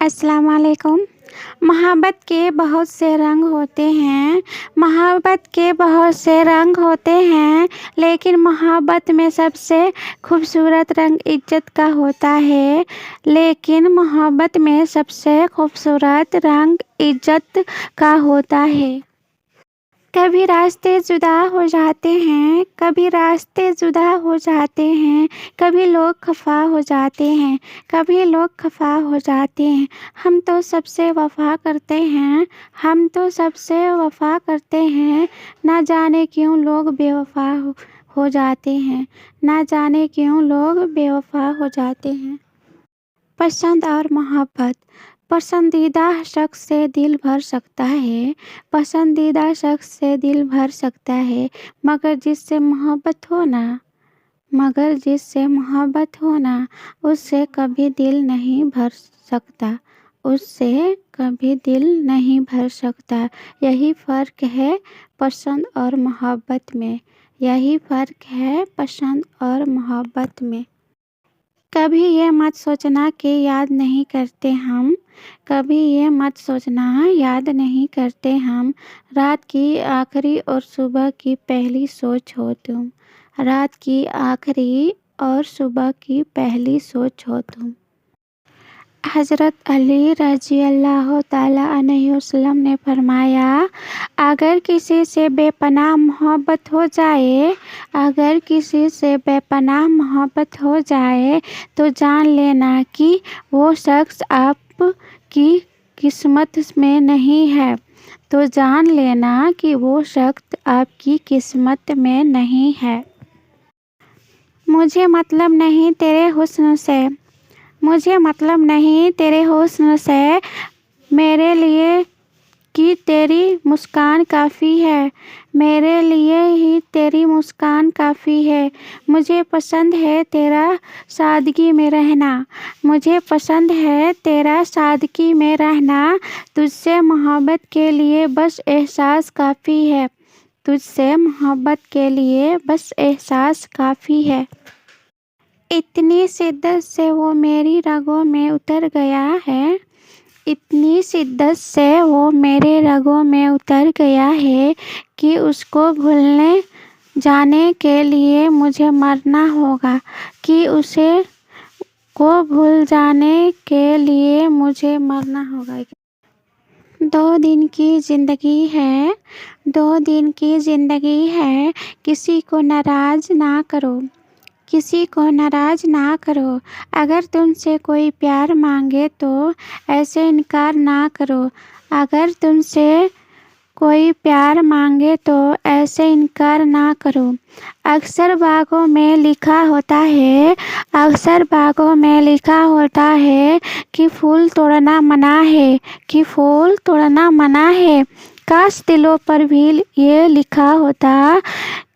السلام علیکم۔ محبت کے بہت سے رنگ ہوتے ہیں، محبت کے بہت سے رنگ ہوتے ہیں، لیکن محبت میں سب سے خوبصورت رنگ عزت کا ہوتا ہے۔ لیکن محبت میں سب سے خوبصورت رنگ عزت کا ہوتا ہے۔ کبھی راستے جدا ہو جاتے ہیں، کبھی راستے جدا ہو جاتے ہیں، کبھی لوگ خفا ہو جاتے ہیں، کبھی لوگ خفا ہو جاتے ہیں۔ ہم تو سب سے وفا کرتے ہیں، ہم تو سب سے وفا کرتے ہیں، نہ جانے کیوں لوگ بے وفا ہو جاتے ہیں، نہ جانے کیوں لوگ بے وفا ہو جاتے ہیں۔ پسند اور محبت۔ پسندیدہ شخص سے دل بھر سکتا ہے، پسندیدہ شخص سے دل بھر سکتا ہے، مگر جس سے محبت ہو نا، اس سے کبھی دل نہیں بھر سکتا، اس سے کبھی دل نہیں بھر سکتا۔ یہی فرق ہے پسند اور محبت میں، یہی فرق ہے پسند اور محبت میں۔ کبھی یہ مت سوچنا کہ یاد نہیں کرتے ہم، کبھی یہ مت سوچنا یاد نہیں کرتے ہم، رات کی آخری اور صبح کی پہلی سوچ ہو تم، رات کی آخری اور صبح کی پہلی سوچ ہو تم۔ حضرت علی رضی اللہ تعالیٰ عنہ وسلم نے فرمایا، اگر کسی سے بے پناہ محبت ہو جائے، اگر کسی سے بے پناہ محبت ہو جائے تو جان لینا کہ وہ شخص آپ کی قسمت میں نہیں ہے، تو جان لینا کہ وہ شخص آپ کی قسمت میں نہیں ہے۔ مجھے مطلب نہیں تیرے حسن سے، مجھے مطلب نہیں تیرے حسن سے، میرے لیے کہ تیری مسکان کافی ہے، میرے لیے ہی تیری مسکان کافی ہے۔ مجھے پسند ہے تیرا سادگی میں رہنا، مجھے پسند ہے تیرا سادگی میں رہنا، تجھ سے محبت کے لیے بس احساس کافی ہے، تجھ سے محبت کے لیے بس احساس کافی ہے۔ اتنی شدت سے وہ میری رگوں میں اتر گیا ہے، اتنی شدت سے وہ میرے رگوں میں اتر گیا ہے کہ اس کو بھولنے جانے کے لیے مجھے مرنا ہوگا، کہ اسے کو بھول جانے کے لیے مجھے مرنا ہوگا۔ 2 دن کی زندگی ہے، 2 دن کی زندگی ہے، کسی کو ناراض نہ کرو، کسی کو ناراض نہ کرو، اگر تم سے کوئی پیار مانگے تو ایسے انکار نہ کرو، اگر تم سے کوئی پیار مانگے تو ایسے انکار نہ کرو۔ اکثر باغوں میں لکھا ہوتا ہے، اکثر باغوں میں لکھا ہوتا ہے کہ پھول توڑنا منع ہے، کہ پھول توڑنا منع ہے، کاش دلوں پر بھی یہ لکھا ہوتا،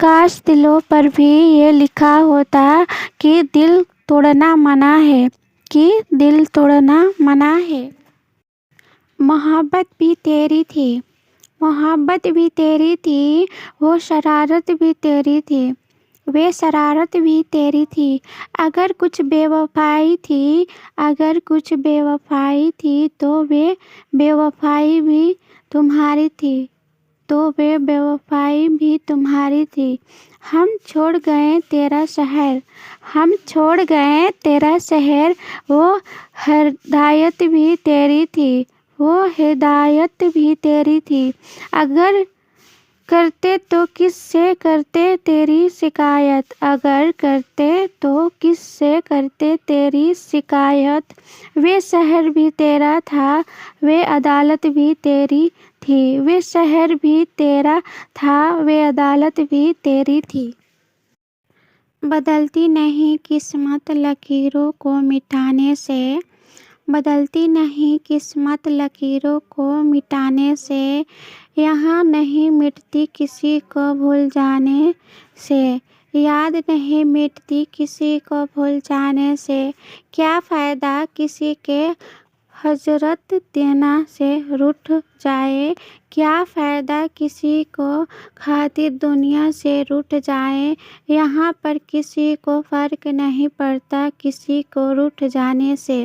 کاش دلوں پر بھی یہ لکھا ہوتا کہ دل توڑنا منع ہے، کہ دل توڑنا منع ہے۔ محبت بھی تیری تھی، محبت بھی تیری تھی، وہ شرارت بھی تیری تھی، وہ شرارت بھی تیری تھی، اگر کچھ بے وفائی تھی، اگر کچھ بے وفائی تھی تو وہ بے وفائی بھی تمہاری تھی، تو وہ بے وفائی بھی تمہاری تھی۔ ہم چھوڑ گئے تیرا شہر، ہم چھوڑ گئے تیرا شہر، وہ ہدایت بھی تیری تھی، وہ ہدایت بھی تیری تھی، اگر کرتے تو کس سے کرتے تیری شکایت، اگر کرتے تو کس سے کرتے تیری شکایت۔ وہ شہر بھی تیرا تھا، وہ عدالت بھی تیری تھی، وہ شہر بھی تیرا تھا، وہ عدالت بھی تیری تھی۔ بدلتی نہیں قسمت لکیروں کو مٹانے سے، بدلتی نہیں قسمت لکیروں کو مٹانے سے، یہاں نہیں مٹتی کسی کو بھول جانے سے، یاد نہیں مٹتی کسی کو بھول جانے سے، کیا فائدہ کسی کے ہجرت دینا سے روٹھ جائے، کیا فائدہ کسی کو خاطر دنیا سے روٹھ جائے، یہاں پر کسی کو فرق نہیں پڑتا کسی کو روٹھ جانے سے،